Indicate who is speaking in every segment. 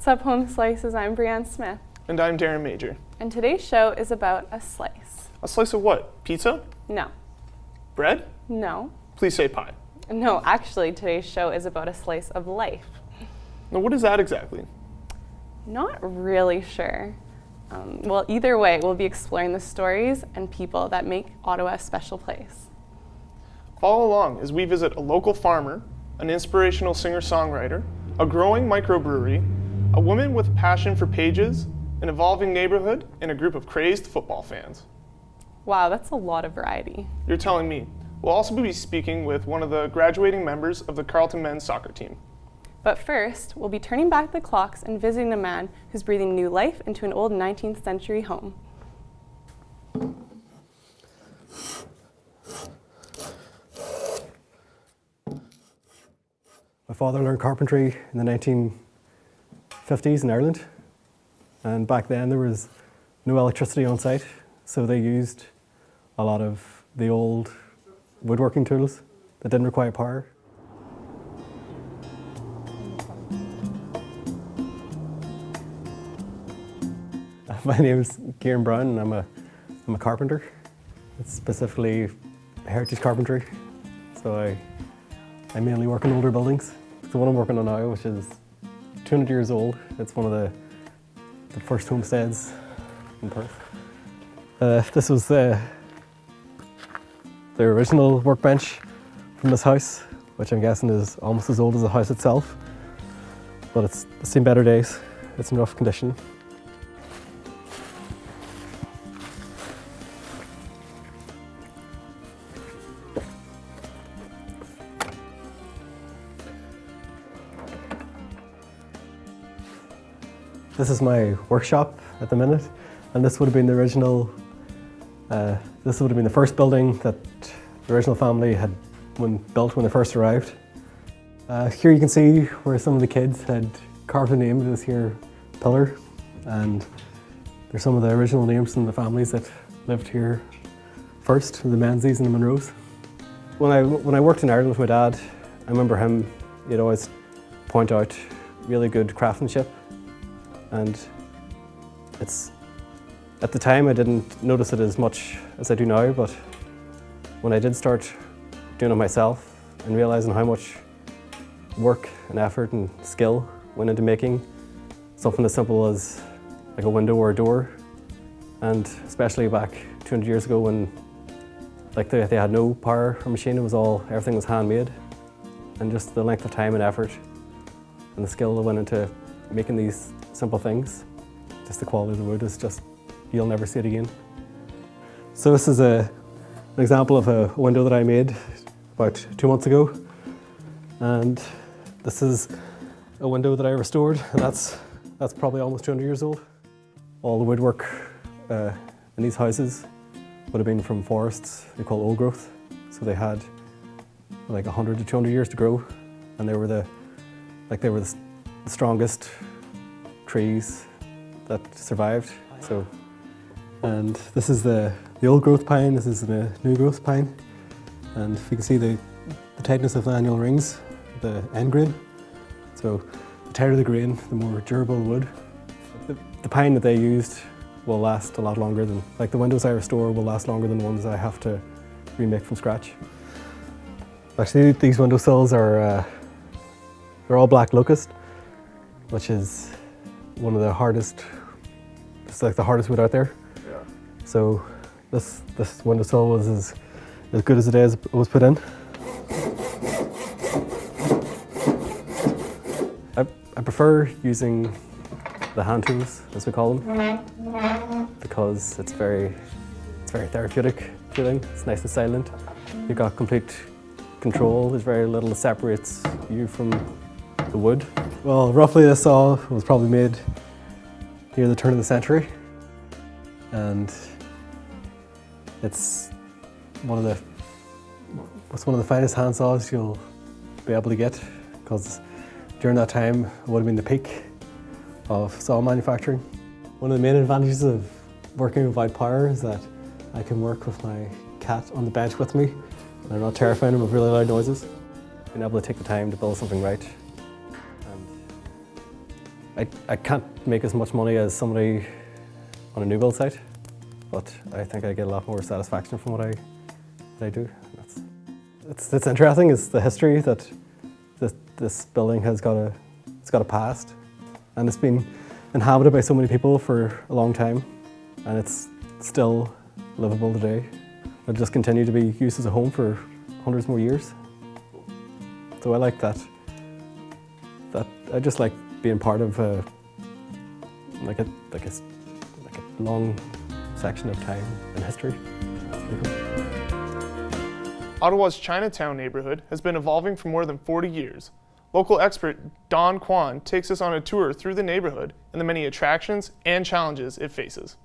Speaker 1: What's up, Home Slices? I'm Brianne Smith.
Speaker 2: And I'm Darren Major.
Speaker 1: And today's show is about a slice.
Speaker 2: A slice of what? Pizza?
Speaker 1: No.
Speaker 2: Bread?
Speaker 1: No.
Speaker 2: Please say pie.
Speaker 1: No, actually, today's show is about a slice of life.
Speaker 2: Now, what is that exactly?
Speaker 1: Not really sure. Well, either way, we'll be exploring the stories and people that make Ottawa a special place.
Speaker 2: Follow along as we visit a local farmer, an inspirational singer-songwriter, a growing microbrewery, a woman with a passion for pages, an evolving neighborhood, and a group of crazed football fans.
Speaker 1: Wow, that's a lot of variety.
Speaker 2: You're telling me. We'll also be speaking with one of the graduating members of the Carleton men's soccer team.
Speaker 1: But first, we'll be turning back the clocks and visiting a man who's breathing new life into an old 19th century home.
Speaker 3: My father learned carpentry in the 1950s in Ireland, and back then there was no electricity on site, so they used a lot of the old woodworking tools that didn't require power. My name is Kieran Brown and I'm a carpenter. It's specifically heritage carpentry, so I mainly work in older buildings. The one I'm working on now, which is 200 years old, it's one of the first homesteads in Perth. This was the original workbench from this house, which I'm guessing is almost as old as the house itself, but it's seen better days. It's in rough condition. This is my workshop at the minute, and this would have been the original, this would have been the first building that the original family had built when they first arrived. Here you can see where some of the kids had carved a name to this here pillar, and there's some of the original names from the families that lived here first, the Menzies and the Monroes. When I worked in Ireland with my dad, I remember him, he'd always point out really good craftsmanship. And at the time I didn't notice it as much as I do now, but when I did start doing it myself and realizing how much work and effort and skill went into making something as simple as like a window or a door, and especially back 200 years ago when like they had no power or machine, everything was handmade, and just the length of time and effort and the skill that went into making these simple things, just the quality of the wood is just, you'll never see it again. So this is an example of a window that I made about 2 months ago, and this is a window that I restored, and that's probably almost 200 years old. All the woodwork in these houses would have been from forests they call old growth, so they had like 100 to 200 years to grow, and they were the strongest trees that survived. So, and this is the old growth pine, this is the new growth pine, and you can see the tightness of the annual rings, the end grain. So the tighter the grain, the more durable the wood. The pine that they used will last a lot longer than, like the windows I restore will last longer than the ones I have to remake from scratch. Actually, these windowsills are they're all black locust, which is one of the hardest, it's like the hardest wood out there. Yeah. So this windowsill was as good as the day it was put in. I prefer using the hand tools, as we call them, because it's very therapeutic feeling. It's nice and silent. You've got complete control. There's very little that separates you from the wood. Well, roughly this saw was probably made near the turn of the century, and it's one of the finest hand saws you'll be able to get, because during that time it would have been the peak of saw manufacturing. One of the main advantages of working without power is that I can work with my cat on the bench with me, and I'm not terrifying him of really loud noises. Being able to take the time to build something right. And I can't make as much money as somebody on a new build site, but I think I get a lot more satisfaction from what I do. It's interesting is the history that this building has got a past, and it's been inhabited by so many people for a long time, and it's still livable today. It'll just continue to be used as a home for hundreds more years. So I like that. I just like being part of like a long section of time and history.
Speaker 2: Ottawa's Chinatown neighborhood has been evolving for more than 40 years. Local expert Don Kwan takes us on a tour through the neighborhood and the many attractions and challenges it faces.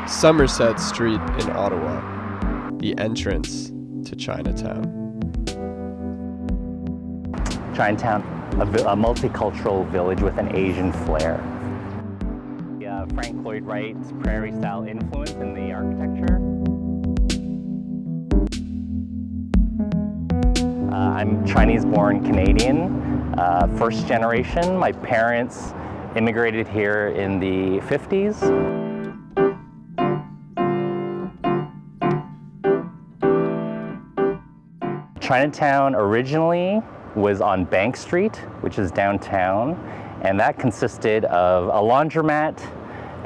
Speaker 4: Somerset Street in Ottawa, the entrance to Chinatown.
Speaker 5: Chinatown, a multicultural village with an Asian flair. Frank Lloyd Wright's prairie-style influence in the architecture. I'm Chinese-born Canadian, first generation. My parents immigrated here in the 50s. Chinatown originally was on Bank Street, which is downtown, and that consisted of a laundromat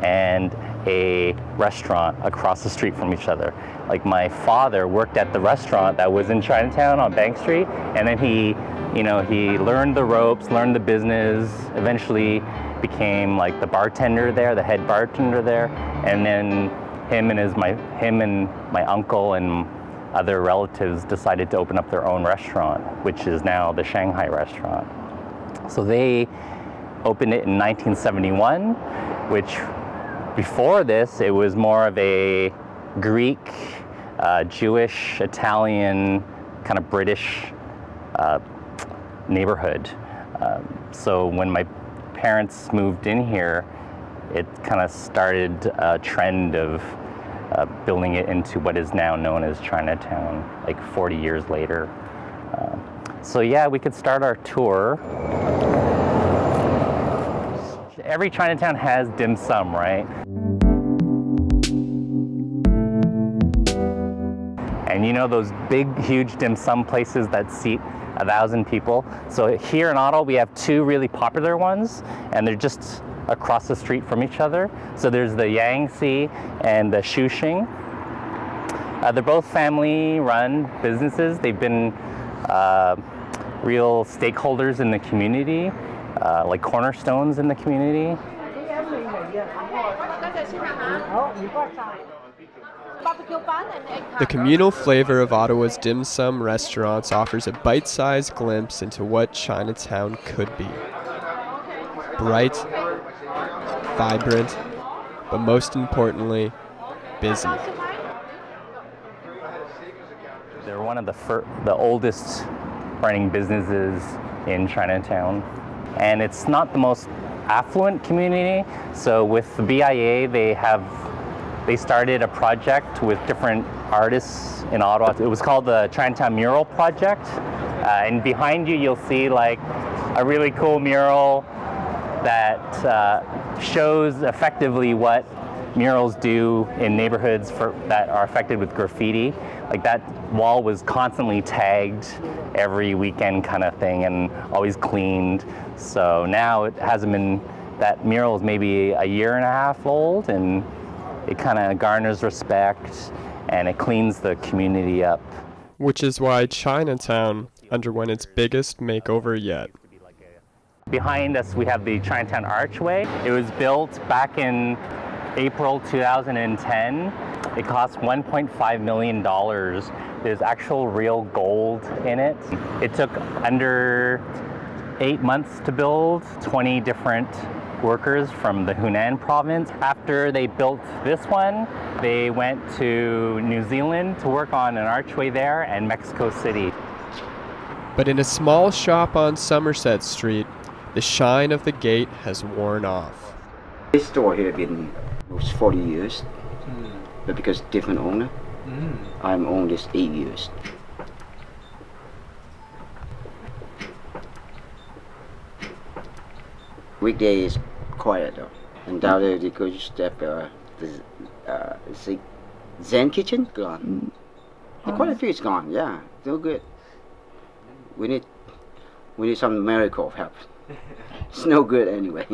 Speaker 5: and a restaurant across the street from each other. Like my father worked at the restaurant that was in Chinatown on Bank Street, and then he learned the ropes, learned the business, eventually became like the bartender there, the head bartender there, and then him and my uncle and other relatives decided to open up their own restaurant, which is now the Shanghai restaurant. So they opened it in 1971, which before this, it was more of a Greek, Jewish, Italian, kind of British neighborhood. So when my parents moved in here, it kind of started a trend of building it into what is now known as Chinatown, like 40 years later. So yeah, we could start our tour. Every Chinatown has dim sum, right? And you know those big, huge dim sum places that seat 1,000 people? So here in Ottawa, we have two really popular ones, and they're just across the street from each other. So there's the Yangtze and the Shuxing. They're both family-run businesses. They've been real stakeholders in the community, like cornerstones in the community.
Speaker 4: The communal flavor of Ottawa's dim sum restaurants offers a bite-sized glimpse into what Chinatown could be. Bright, vibrant, but most importantly, busy.
Speaker 5: They're one of the oldest running businesses in Chinatown. And it's not the most affluent community. So with the BIA, they started a project with different artists in Ottawa. It was called the Chinatown Mural Project. And behind you, you'll see like a really cool mural that shows effectively what murals do in neighborhoods that are affected with graffiti. Like that wall was constantly tagged every weekend kind of thing and always cleaned. So now it hasn't been, that mural is maybe a year and a half old, and it kind of garners respect and it cleans the community up.
Speaker 4: Which is why Chinatown underwent its biggest makeover yet.
Speaker 5: Behind us we have the Chinatown Archway. It was built back in April 2010. It cost $1.5 million. There's actual real gold in it. It took under 8 months to build, 20 different workers from the Hunan province. After they built this one, they went to New Zealand to work on an archway there and Mexico City.
Speaker 4: But in a small shop on Somerset Street, the shine of the gate has worn off.
Speaker 6: This store here been 40 years, but because different owner, I'm owned this 8 years. Weekday is quiet though. And down there, you go step the Zen Kitchen gone. Quite a few is gone. Yeah, still good. We need some miracle help. It's no good anyway.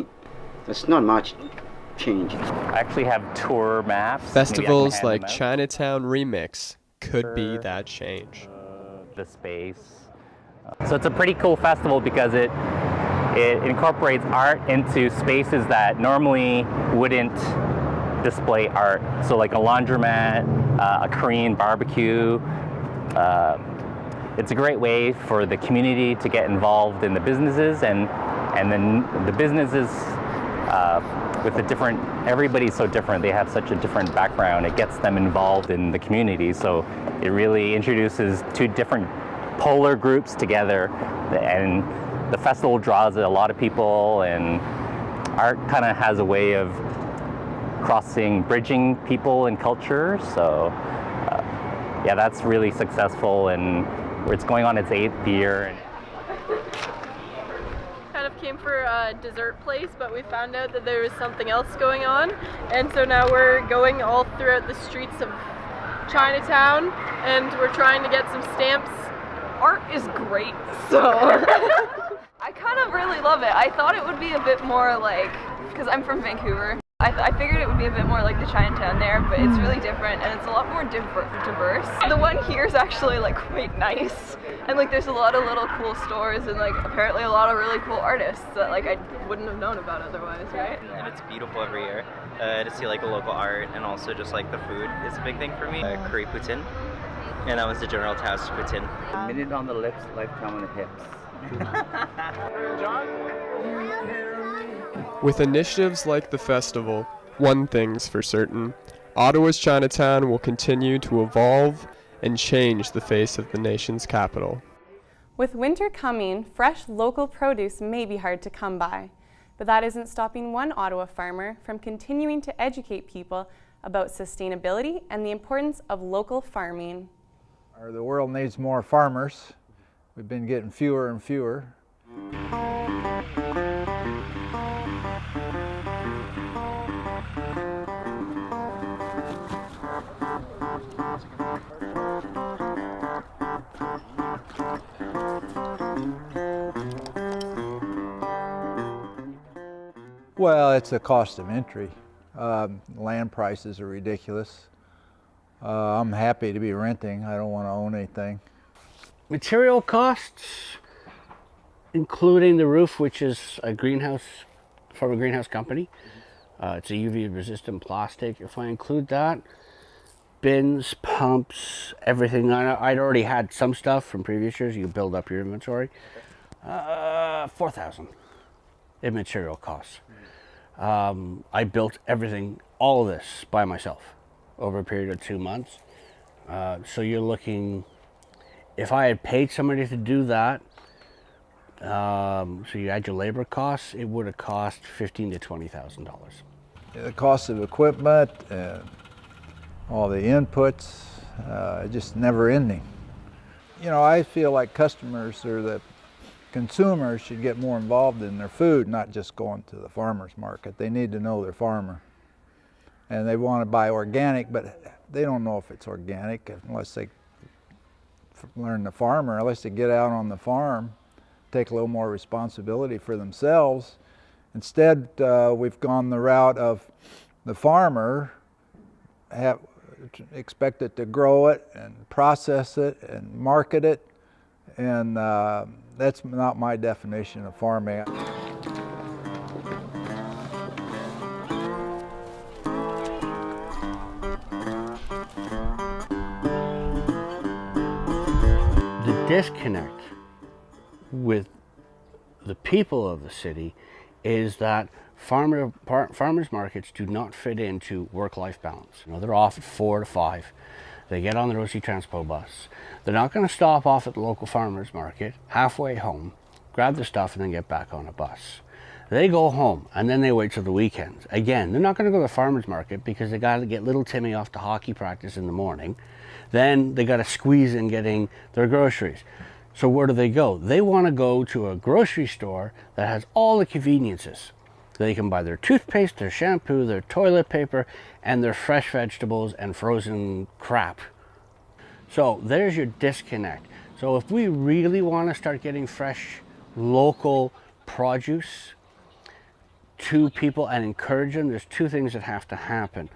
Speaker 6: There's not much change.
Speaker 5: I actually have tour maps.
Speaker 4: Festivals
Speaker 5: Maybe I can
Speaker 4: like
Speaker 5: hand them
Speaker 4: Chinatown Remix could be that change.
Speaker 5: out. The space. So it's a pretty cool festival because it incorporates art into spaces that normally wouldn't display art. So like a laundromat, a Korean barbecue. It's a great way for the community to get involved in the businesses, and then the businesses with the different, everybody's so different, they have such a different background, it gets them involved in the community. So it really introduces two different polar groups together, and the festival draws a lot of people, and art kind of has a way of bridging people and culture. So yeah, that's really successful, and it's going on its 8th year.
Speaker 7: Kind of came for a dessert place, but we found out that there was something else going on, and so now we're going all throughout the streets of Chinatown, and we're trying to get some stamps. Art is great, so I kind of really love it. I thought it would be a bit more like, because I'm from Vancouver, I figured it would be a bit more like the Chinatown there, but it's really different, and it's a lot more diverse. The one here is actually like quite nice, and like there's a lot of little cool stores, and like apparently a lot of really cool artists that like I wouldn't have known about otherwise, right?
Speaker 8: And it's beautiful every year to see like the local art, and also just like the food is a big thing for me. Curry poutine, and that was the general task poutine.
Speaker 9: A minute on the lips, lifetime on the hips.
Speaker 4: With initiatives like the festival, one thing's for certain: Ottawa's Chinatown will continue to evolve and change the face of the nation's capital.
Speaker 1: With winter coming, fresh local produce may be hard to come by, but that isn't stopping one Ottawa farmer from continuing to educate people about sustainability and the importance of local farming.
Speaker 10: The world needs more farmers. We've been getting fewer and fewer. Well, it's the cost of entry. Land prices are ridiculous. I'm happy to be renting. I don't want to own anything.
Speaker 9: Material costs, including the roof, which is a greenhouse, from a greenhouse company. It's a UV resistant plastic. If I include that, bins, pumps, everything. I'd already had some stuff from previous years. You build up your inventory. $4,000 in material costs. I built everything, all of this by myself over a period of 2 months. So you're looking, if I had paid somebody to do that, so you add your labor costs, it would have cost $15,000 to $20,000.
Speaker 10: The cost of equipment, all the inputs, just never ending. You know, I feel like customers or the consumers should get more involved in their food, not just going to the farmer's market. They need to know their farmer. And they want to buy organic, but they don't know if it's organic unless they learn the farmer, unless they get out on the farm, take a little more responsibility for themselves. Instead, we've gone the route of the farmer expected to grow it and process it and market it, and that's not my definition of farming.
Speaker 9: The disconnect with the people of the city is that farmers markets do not fit into work-life balance. You know, they're off at 4 to 5. They get on the Rosie Transpo bus. They're not going to stop off at the local farmers market halfway home, grab their stuff, and then get back on a bus. They go home and then they wait till the weekends. Again, they're not going to go to the farmers market because they got to get little Timmy off to hockey practice in the morning. Then they got to squeeze in getting their groceries. So where do they go? They want to go to a grocery store that has all the conveniences. They can buy their toothpaste, their shampoo, their toilet paper, and their fresh vegetables and frozen crap. So there's your disconnect. So if we really want to start getting fresh, local produce to people and encourage them, there's two things that have to happen.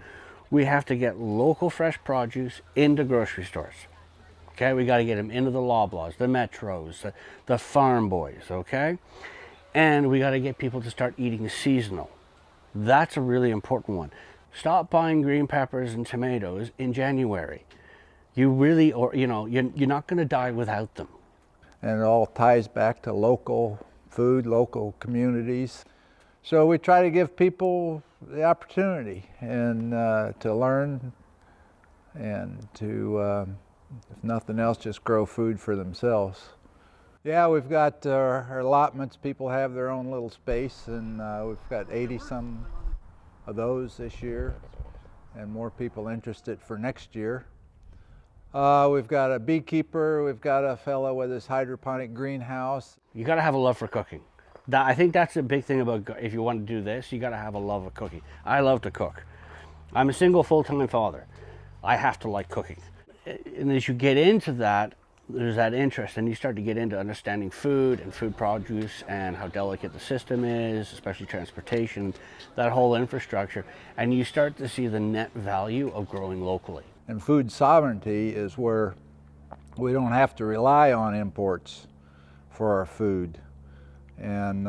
Speaker 9: We have to get local fresh produce into grocery stores. Okay, we got to get them into the Loblaws, the Metros, the Farm Boys, okay? And we got to get people to start eating seasonal. That's a really important one. Stop buying green peppers and tomatoes in January. You really, or you know, you're not going to die without them.
Speaker 10: And it all ties back to local food, local communities. So we try to give people the opportunity and to learn and to, if nothing else, just grow food for themselves. Yeah, we've got our allotments. People have their own little space, and we've got 80-some of those this year, and more people interested for next year. We've got a beekeeper. We've got a fellow with his hydroponic greenhouse.
Speaker 9: You got to have a love for cooking. I think that's a big thing about, if you want to do this, you got to have a love of cooking. I love to cook. I'm a single full-time father. I have to like cooking. And as you get into that, there's that interest, and you start to get into understanding food and food produce and how delicate the system is, especially transportation, that whole infrastructure, and you start to see the net value of growing locally.
Speaker 10: And food sovereignty is where we don't have to rely on imports for our food. And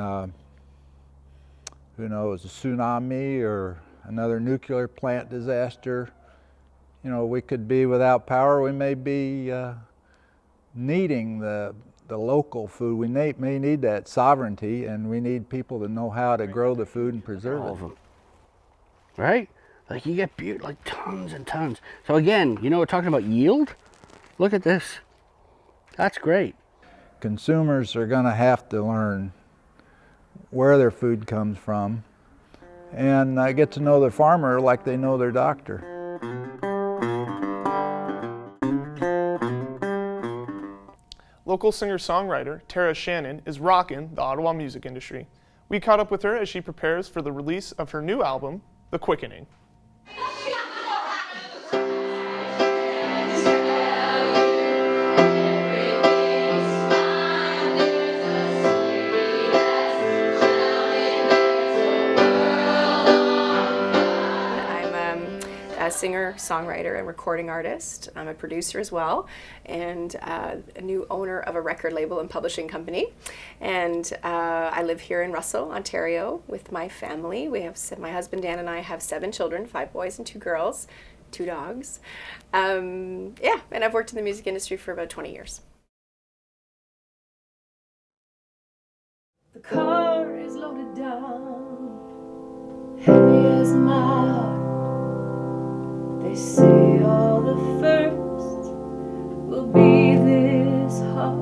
Speaker 10: who knows, a tsunami or another nuclear plant disaster, you know, we could be without power. We may be needing the local food. We may need that sovereignty, and we need people to know how to grow the food and preserve
Speaker 9: All
Speaker 10: it.
Speaker 9: of them. Right? Like you get like tons and tons. So again, you know, we're talking about yield. Look at this. That's great.
Speaker 10: Consumers are going to have to learn where their food comes from and get to know their farmer like they know their doctor.
Speaker 2: Local singer-songwriter Tara Shannon is rocking the Ottawa music industry. We caught up with her as she prepares for the release of her new album, The Quickening.
Speaker 11: A singer, songwriter, and recording artist. I'm a producer as well, and a new owner of a record label and publishing company. And I live here in Russell, Ontario, with my family. We have my husband Dan and I have 7 children, 5 boys and 2 girls, 2 dogs. Yeah, and I've worked in the music industry for about 20 years.
Speaker 12: The car is loaded down, heavy as my heart. They say all the first will be this hard.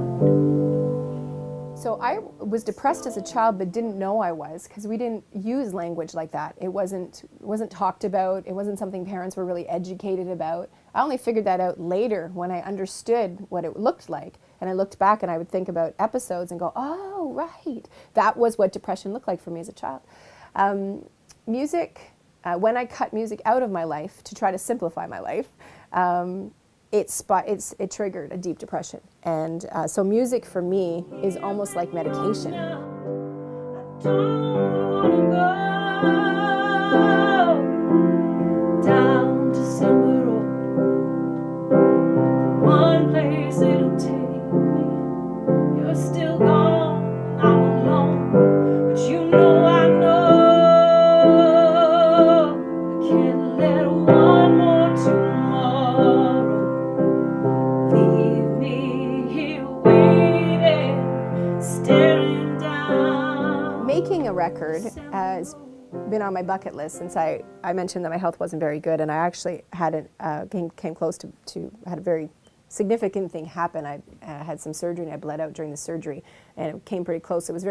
Speaker 13: So I was depressed as a child, but didn't know I was, because we didn't use language like that. It wasn't talked about. It wasn't something parents were really educated about. I only figured that out later when I understood what it looked like. And I looked back and I would think about episodes and go, oh, right. That was what depression looked like for me as a child. Music. When I cut music out of my life to try to simplify my life, it triggered a deep depression. And so music for me is almost like medication.
Speaker 12: I don't wanna go down December Road. The one place it'll take me. You're still gone, I'm alone, but you know I know.
Speaker 13: Making a record has been on my bucket list since I mentioned that my health wasn't very good, and I actually had came close to had a very significant thing happen. I had some surgery and I bled out during the surgery, and it came pretty close. It was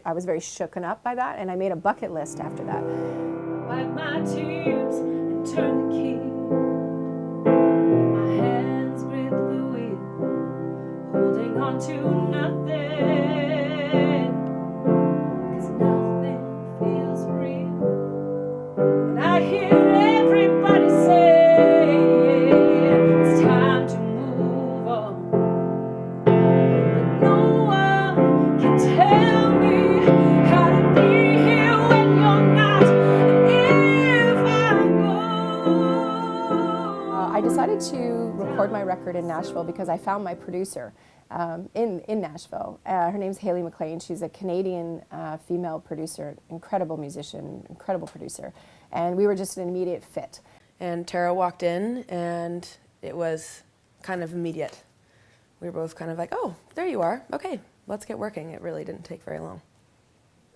Speaker 13: I was very shooken up by that, and I made a bucket list after that.
Speaker 12: Wipe my tears and turn the key. My hands grip the wheel, holding on to nothing, 'cause nothing feels real.
Speaker 13: record my record in Nashville because I found my producer in Nashville. Her name's Hayley McLean. She's a Canadian female producer, incredible musician, incredible producer. And we were just an immediate fit.
Speaker 14: And Tara walked in and it was kind of immediate. We were both kind of like, oh, there you are. Okay, let's get working. It really didn't take very long.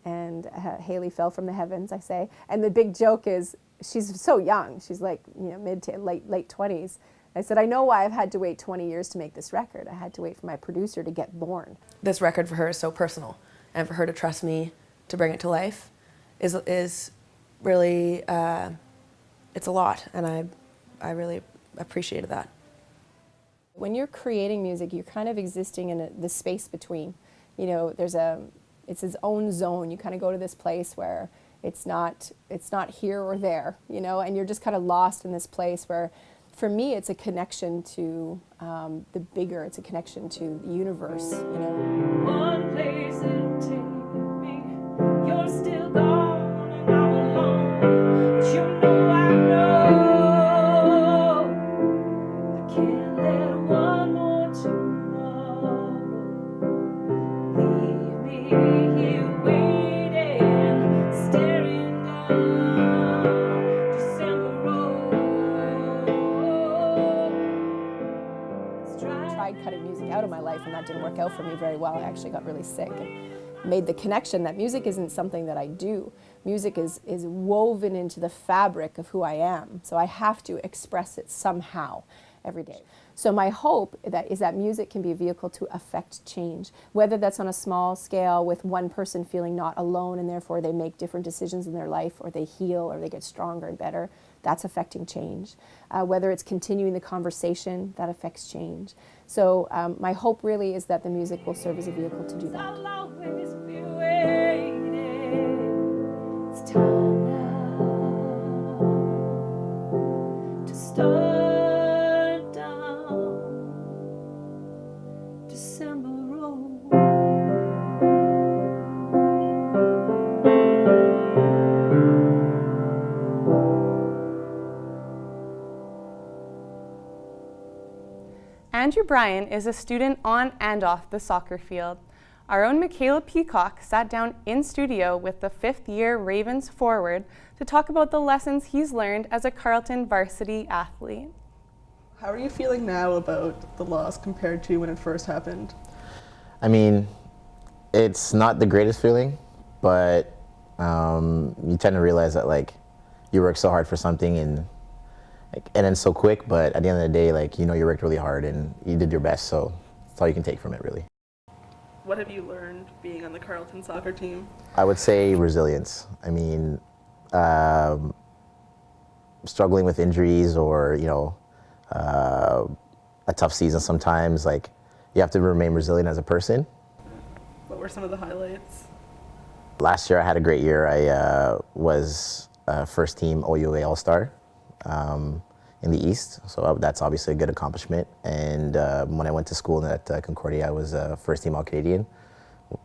Speaker 13: And Hayley fell from the heavens, I say. And the big joke is, she's so young. She's like, you know, mid to late 20s. I said, I know why I've had to wait 20 years to make this record. I had to wait for my producer to get born.
Speaker 14: This record for her is so personal, and for her to trust me to bring it to life is really, it's a lot, and I really appreciated that.
Speaker 13: When you're creating music, you're kind of existing in the space between. You know, it's its own zone. You kind of go to this place where it's not here or there, you know, and you're just kind of lost in this place where, for me, it's a connection to the bigger. It's a connection to the universe, you know.
Speaker 12: One place it'll take me. You're still gone and I'm alone. But you know I can't let one more tomorrow leave me here waiting, staring down December road.
Speaker 13: Tried cutting music out of my life, and that didn't work out for me very well. I actually got really sick and made the connection that music isn't something that I do. Music is woven into the fabric of who I am, so I have to express it somehow every day. So my hope is that music can be a vehicle to affect change, whether that's on a small scale with one person feeling not alone and therefore they make different decisions in their life, or they heal, or they get stronger and better. That's affecting change. Whether it's continuing the conversation, that affects change. So my hope really is that the music will serve as a vehicle to do that.
Speaker 12: I'll always be waiting. It's time now to start down December road.
Speaker 1: Andrew Bryan is a student on and off the soccer field. Our own Michaela Peacock sat down in studio with the fifth-year Ravens forward to talk about the lessons he's learned as a Carleton varsity athlete.
Speaker 15: How are you feeling now about the loss compared to when it first happened?
Speaker 16: I mean, it's not the greatest feeling, but you tend to realize that, like, you work so hard for something and then so quick, but at the end of the day, like, you know, you worked really hard and you did your best, so that's all you can take from it, really.
Speaker 15: What have you learned being on the Carleton soccer team?
Speaker 16: I would say resilience. I mean, struggling with injuries or, you know, a tough season sometimes, like, you have to remain resilient as a person.
Speaker 15: What were some of the highlights?
Speaker 16: Last year I had a great year. I was first team OUA All-Star in the East, so that's obviously a good accomplishment. And when I went to school at Concordia, I was first team All-Canadian.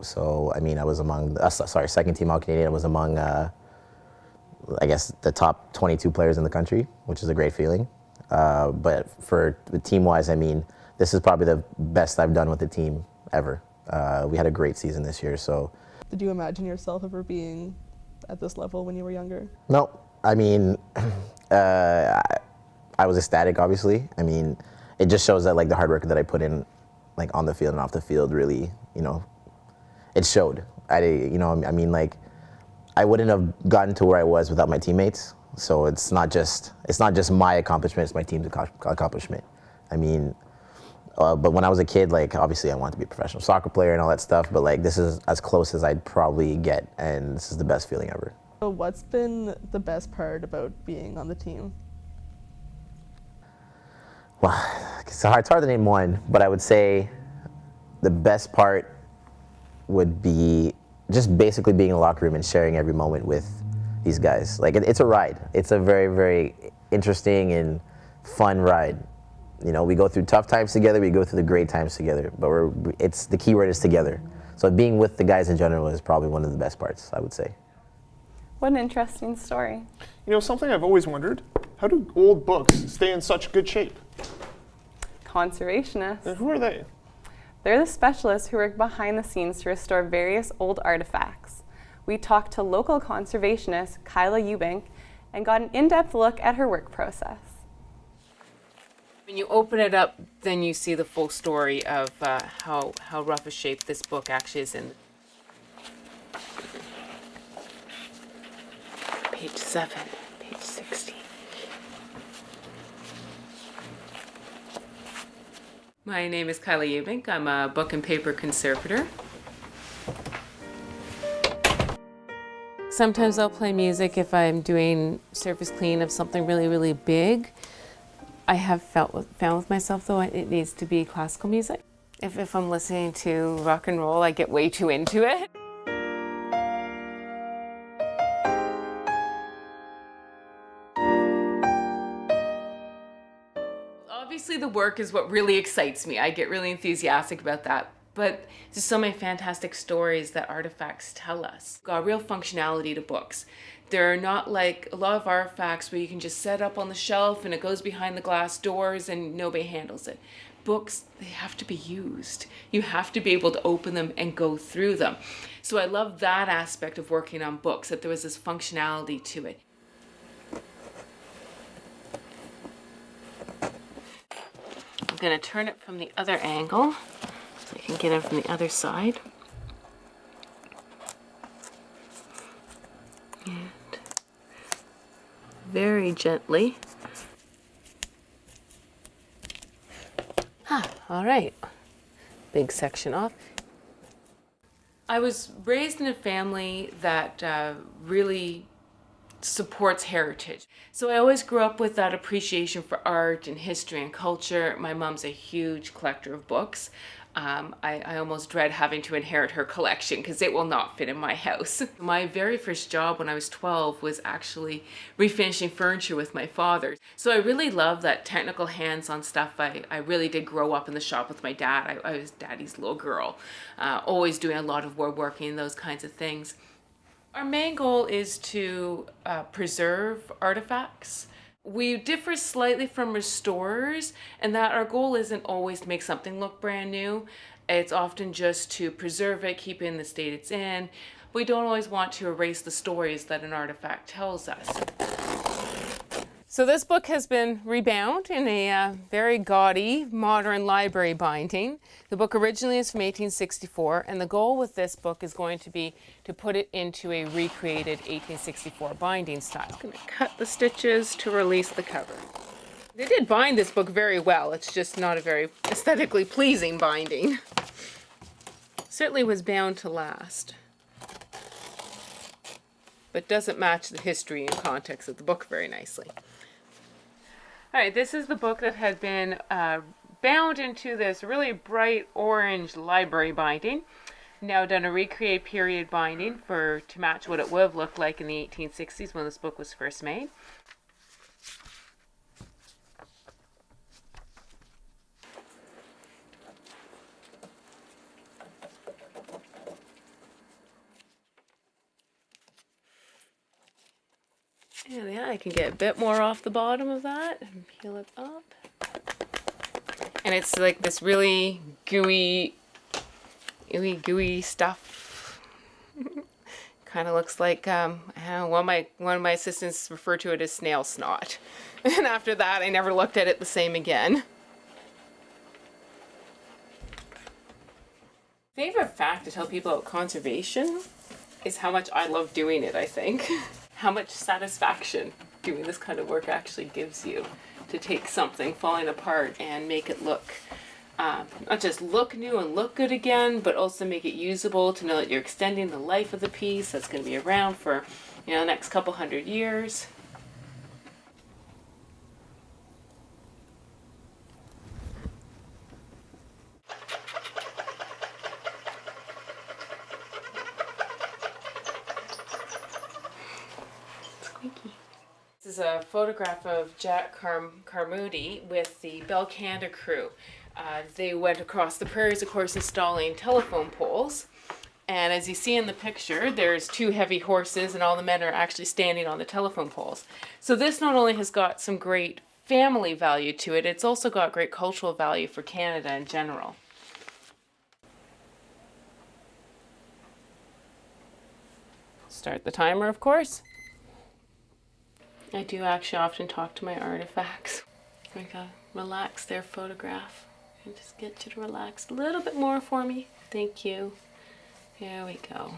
Speaker 16: So, I mean, I was among, second team All-Canadian. I was among, I guess, the top 22 players in the country, which is a great feeling. But for team-wise, I mean, this is probably the best I've done with the team ever. We had a great season this year, so.
Speaker 15: Did you imagine yourself ever being at this level when you were younger?
Speaker 16: No, I mean, I was ecstatic, obviously. I mean, it just shows that, like, the hard work that I put in, like, on the field and off the field really, you know, it showed. I mean, like, I wouldn't have gotten to where I was without my teammates. So it's not just my accomplishment, it's my team's accomplishment. I mean, but when I was a kid, like, obviously I wanted to be a professional soccer player and all that stuff, but, like, this is as close as I'd probably get, and this is the best feeling ever.
Speaker 15: So what's been the best part about being on the team?
Speaker 16: Well, it's hard to name one, but I would say the best part would be just basically being in the locker room and sharing every moment with these guys. Like, it's a ride. It's a very, very interesting and fun ride. You know, we go through tough times together, we go through the great times together, but it's the key word is together. So being with the guys in general is probably one of the best parts, I would say.
Speaker 1: What an interesting story.
Speaker 2: You know, something I've always wondered, how do old books stay in such good shape?
Speaker 1: Conservationists.
Speaker 2: And who are they?
Speaker 1: They're the specialists who work behind the scenes to restore various old artifacts. We talked to local conservationist Kylie Eubank and got an in-depth look at her work process.
Speaker 17: When you open it up, then you see the full story of how rough a shape this book actually is in. Page 7, page 16. My name is Kylie Eubank. I'm a book and paper conservator. Sometimes I'll play music if I'm doing surface clean of something really, really big. I have found with myself, though, it needs to be classical music. If I'm listening to rock and roll, I get way too into it. Obviously, the work is what really excites me. I get really enthusiastic about that. But there's so many fantastic stories that artifacts tell us. Got real functionality to books. They're not like a lot of artifacts where you can just set up on the shelf and it goes behind the glass doors and nobody handles it. Books, they have to be used. You have to be able to open them and go through them. So I love that aspect of working on books, that there was this functionality to it. I'm going to turn it from the other angle so I can get it from the other side. And very gently. All right. Big section off. I was raised in a family that really supports heritage. So I always grew up with that appreciation for art and history and culture. My mom's a huge collector of books. I almost dread having to inherit her collection because it will not fit in my house. My very first job when I was 12 was actually refinishing furniture with my father. So I really love that technical hands-on stuff. I really did grow up in the shop with my dad. I was daddy's little girl, always doing a lot of woodworking and those kinds of things. Our main goal is to preserve artifacts. We differ slightly from restorers in that our goal isn't always to make something look brand new. It's often just to preserve it, keep it in the state it's in. We don't always want to erase the stories that an artifact tells us. So this book has been rebound in a very gaudy modern library binding. The book originally is from 1864, and the goal with this book is going to be to put it into a recreated 1864 binding style. I'm going to cut the stitches to release the cover. They did bind this book very well. It's just not a very aesthetically pleasing binding. Certainly was bound to last, but doesn't match the history and context of the book very nicely. All right, this is the book that had been bound into this really bright orange library binding. Now done a recreate period binding to match what it would have looked like in the 1860s when this book was first made. And yeah, I can get a bit more off the bottom of that and peel it up. And it's like this really gooey stuff. Kind of looks like one of my assistants referred to it as snail snot. And after that, I never looked at it the same again. Favorite fact to tell people about conservation is how much I love doing it, I think. How much satisfaction doing this kind of work actually gives you to take something falling apart and make it look, not just look new and look good again, but also make it usable, to know that you're extending the life of the piece that's going to be around for, the next couple hundred years. This is a photograph of Jack Carmody with the Belcanada crew. They went across the prairies, of course, installing telephone poles. And as you see in the picture, there's two heavy horses and all the men are actually standing on the telephone poles. So this not only has got some great family value to it. It's also got great cultural value for Canada in general. Start the timer, of course. I do actually often talk to my artifacts. Like a relax their photograph. And just get you to relax a little bit more for me. Thank you. There we go.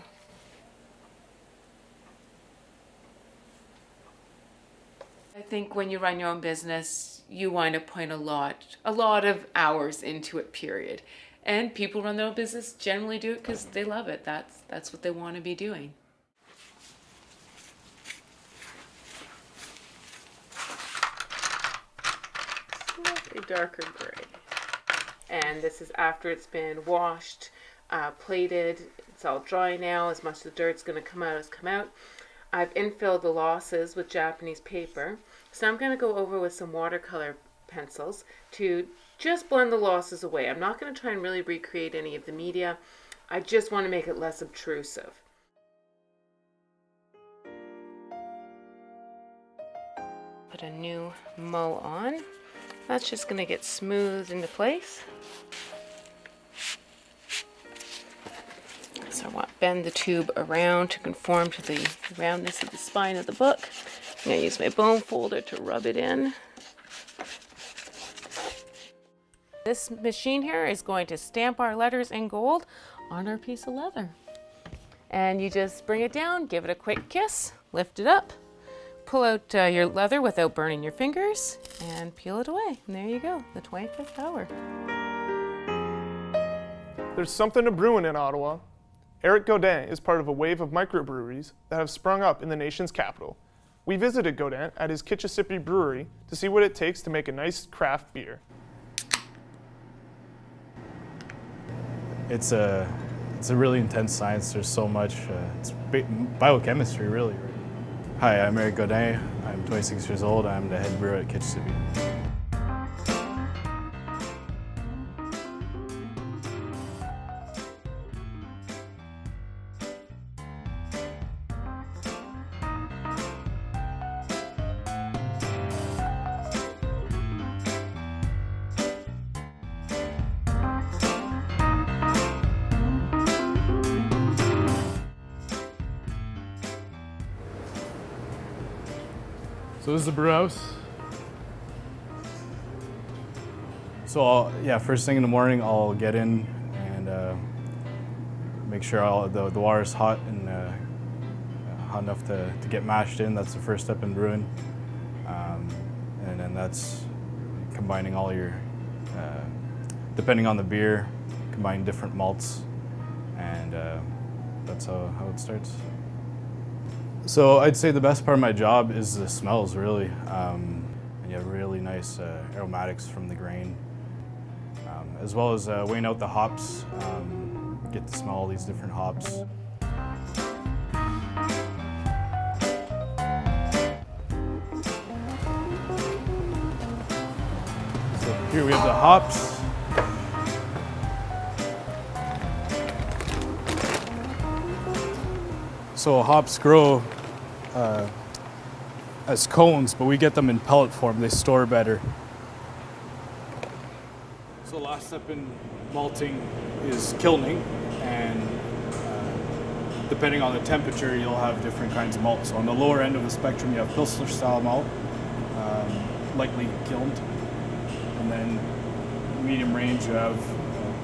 Speaker 17: I think when you run your own business, you wind up putting a lot of hours into it, period. And people run their own business generally do it because they love it. That's what they want to be doing. Slightly darker gray. And this is after it's been washed, plated. It's all dry now. As much of the dirt's going to come out has come out. I've infilled the losses with Japanese paper. So I'm going to go over with some watercolor pencils to just blend the losses away. I'm not going to try and really recreate any of the media. I just want to make it less obtrusive. Put a new mull on. That's just going to get smoothed into place. So I want to bend the tube around to conform to the roundness of the spine of the book. I'm going to use my bone folder to rub it in. This machine here is going to stamp our letters in gold on our piece of leather. And you just bring it down, give it a quick kiss, lift it up, pull out your leather without burning your fingers, and peel it away. And there you go, the 25th hour.
Speaker 2: There's something to brewing in Ottawa. Eric Godin is part of a wave of microbreweries that have sprung up in the nation's capital. We visited Godin at his Kitchissippi Brewery to see what it takes to make a nice craft beer.
Speaker 18: It's a really intense science. There's so much. It's biochemistry, really. Hi, I'm Eric Godin. I'm 26 years old. I'm the head brewer at Kitchissippi. So this is the brew house. So first thing in the morning, I'll get in and make sure the water is hot and hot enough to get mashed in. That's the first step in brewing. And then that's combining all your, depending on the beer, combine different malts, and that's how it starts. So I'd say the best part of my job is the smells, really. And you have really nice aromatics from the grain, as well as weighing out the hops, get to smell all these different hops. So here we have the hops. So hops grow as cones, but we get them in pellet form. They store better. So last step in malting is kilning, and depending on the temperature, you'll have different kinds of malts. So on the lower end of the spectrum, you have Pilsner style malt, lightly kilned, and then medium range, you have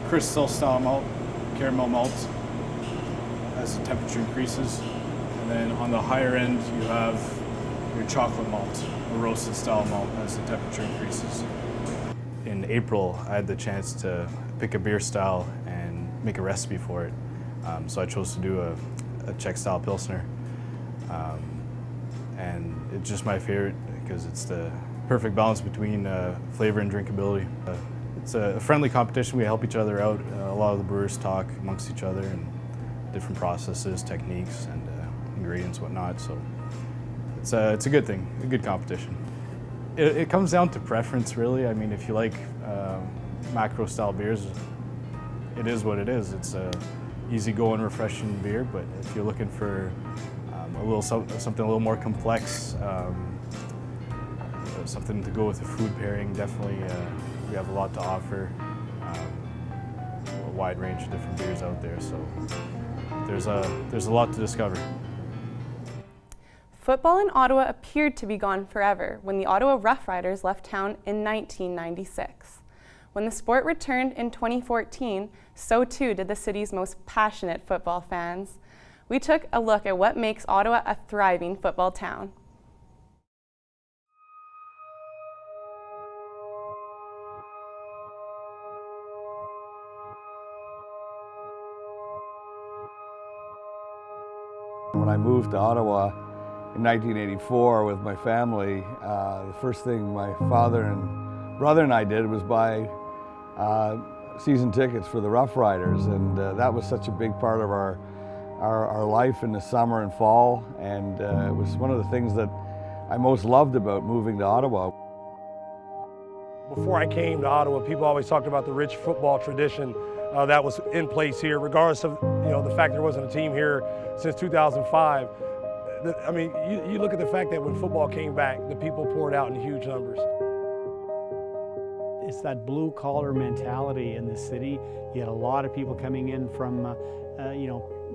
Speaker 18: Crystal style malt, caramel malt, as the temperature increases. And then on the higher end, you have your chocolate malt, or roasted style malt, as the temperature increases. In April, I had the chance to pick a beer style and make a recipe for it. So I chose to do a Czech style Pilsner. And it's just my favorite because it's the perfect balance between flavor and drinkability. It's a friendly competition. We help each other out. A lot of the brewers talk amongst each other and different processes, techniques, and ingredients, whatnot. So it's a good thing, a good competition. It comes down to preference, really. I mean, if you like macro-style beers, it is what it is. It's a easygoing, refreshing beer. But if you're looking for something a little more complex, something to go with the food pairing. Definitely, we have a lot to offer. A wide range of different beers out there, so there's a lot to discover.
Speaker 1: Football in Ottawa appeared to be gone forever when the Ottawa Rough Riders left town in 1996. When the sport returned in 2014, so too did the city's most passionate football fans. We took a look at what makes Ottawa a thriving football town.
Speaker 19: When I moved to Ottawa in 1984 with my family, the first thing my father and brother and I did was buy season tickets for the Rough Riders, and that was such a big part of our life in the summer and fall, and it was one of the things that I most loved about moving to Ottawa.
Speaker 20: Before I came to Ottawa, people always talked about the rich football tradition that was in place here, regardless of the fact there wasn't a team here since 2005. I mean, you look at the fact that when football came back, the people poured out in huge numbers.
Speaker 21: It's that blue-collar mentality in the city. You had a lot of people coming in from,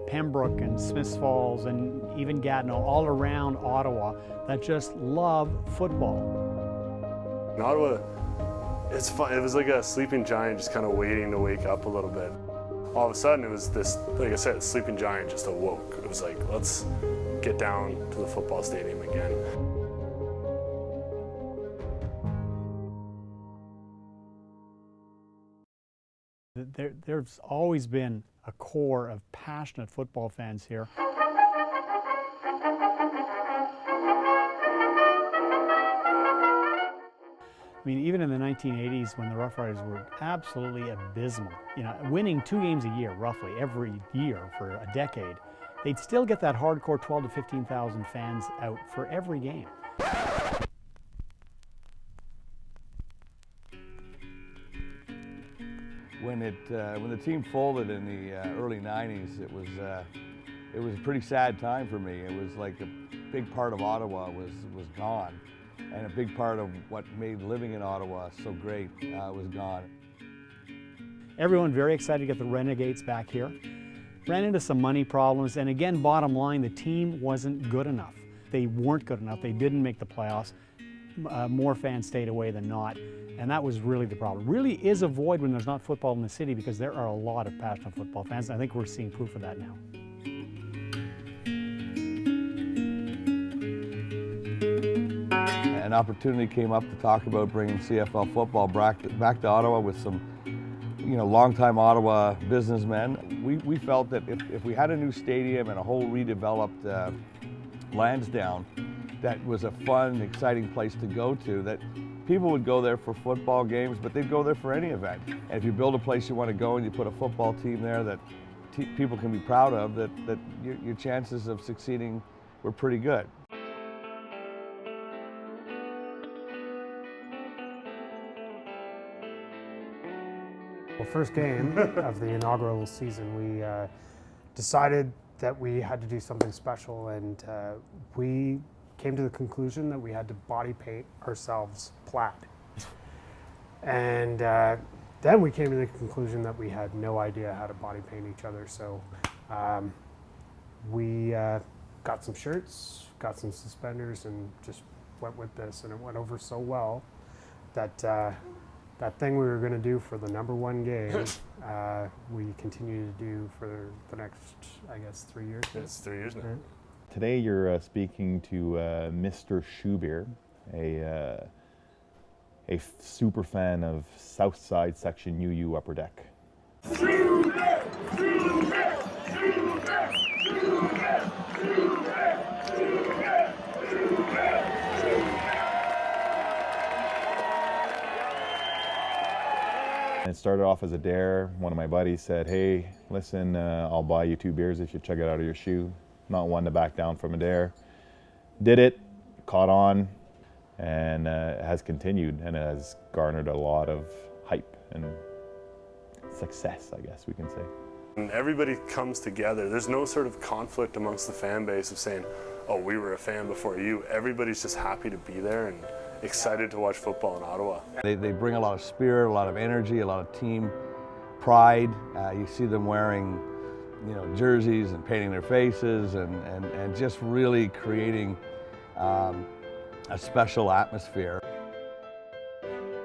Speaker 21: Pembroke and Smiths Falls and even Gatineau, all around Ottawa, that just love football.
Speaker 22: In Ottawa, it's fun. It was like a sleeping giant just kind of waiting to wake up a little bit. All of a sudden, it was this, like I said, sleeping giant just awoke. It was like, let's get down to the football stadium again.
Speaker 21: There's always been a core of passionate football fans here. I mean, even in the 1980s when the Rough Riders were absolutely abysmal, winning 2 games a year, roughly, every year for a decade, they'd still get that hardcore 12 to 15,000 fans out for every game.
Speaker 19: When the team folded in the early 90s, it was a pretty sad time for me. It was like a big part of Ottawa was gone, and a big part of what made living in Ottawa so great was gone.
Speaker 21: Everyone very excited to get the Renegades back here. Ran into some money problems, and again, bottom line, the team wasn't good enough. They weren't good enough. They didn't make the playoffs. More fans stayed away than not, and that was really the problem. Really is a void when there's not football in the city, because there are a lot of passionate football fans, and I think we're seeing proof of that now.
Speaker 19: An opportunity came up to talk about bringing CFL football back to Ottawa with some longtime Ottawa businessmen. We felt that if we had a new stadium and a whole redeveloped Lansdowne, that was a fun, exciting place to go to, that people would go there for football games, but they'd go there for any event. And if you build a place you want to go and you put a football team there that people can be proud of, that your chances of succeeding were pretty good.
Speaker 23: Well, first game of the inaugural season, we decided that we had to do something special, and we came to the conclusion that we had to body paint ourselves plaid. And then we came to the conclusion that we had no idea how to body paint each other, so we got some shirts, got some suspenders, and just went with this, and it went over so well that that thing we were going to do for the #1 game, we continue to do for the next, I guess, 3 years.
Speaker 22: It's 3 years now.
Speaker 23: Right.
Speaker 24: Today you're speaking to Mr. Shoebeer, a super fan of South Side Section UU Upper Deck. It started off as a dare. One of my buddies said, hey, listen, I'll buy you 2 beers if you chug it out of your shoe. Not one to back down from a dare. Did it, caught on, and has continued, and has garnered a lot of hype and success, I guess we can say.
Speaker 22: And everybody comes together. There's no sort of conflict amongst the fan base of saying, oh, we were a fan before you. Everybody's just happy to be there, excited to watch football in Ottawa.
Speaker 19: They bring a lot of spirit, a lot of energy, a lot of team pride. You see them wearing, jerseys and painting their faces and just really creating a special atmosphere.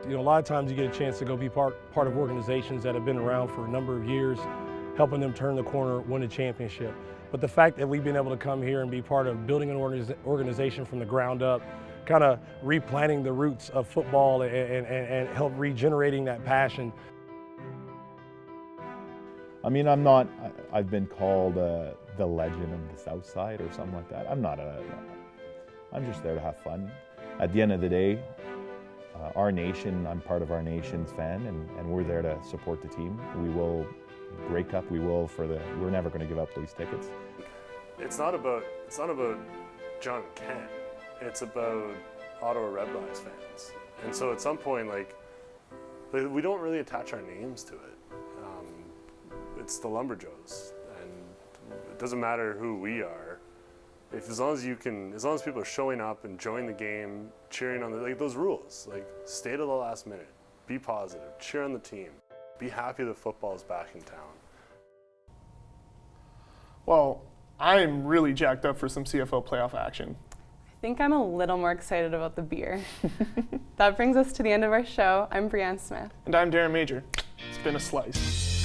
Speaker 20: A lot of times you get a chance to go be part of organizations that have been around for a number of years, helping them turn the corner, win a championship. But the fact that we've been able to come here and be part of building an organization from the ground up, kind of replanting the roots of football and help regenerating that passion.
Speaker 24: I mean, I've been called the legend of the South Side or something like that. I'm just there to have fun. At the end of the day, our nation, I'm part of our nation's fan, and we're there to support the team. We will, Grey Cup, we're never going to give up these tickets.
Speaker 22: It's not about John and Ken. It's about Ottawa Redblacks fans. And so at some point, we don't really attach our names to it. It's the Lumberjoes, and it doesn't matter who we are. As long as people are showing up, enjoying the game, cheering on those rules, stay to the last minute, be positive, cheer on the team, be happy that football is back in town.
Speaker 2: Well, I'm really jacked up for some CFL playoff action.
Speaker 1: I think I'm a little more excited about the beer. That brings us to the end of our show. I'm Brianne Smith.
Speaker 2: And I'm Darren Major. It's been a slice.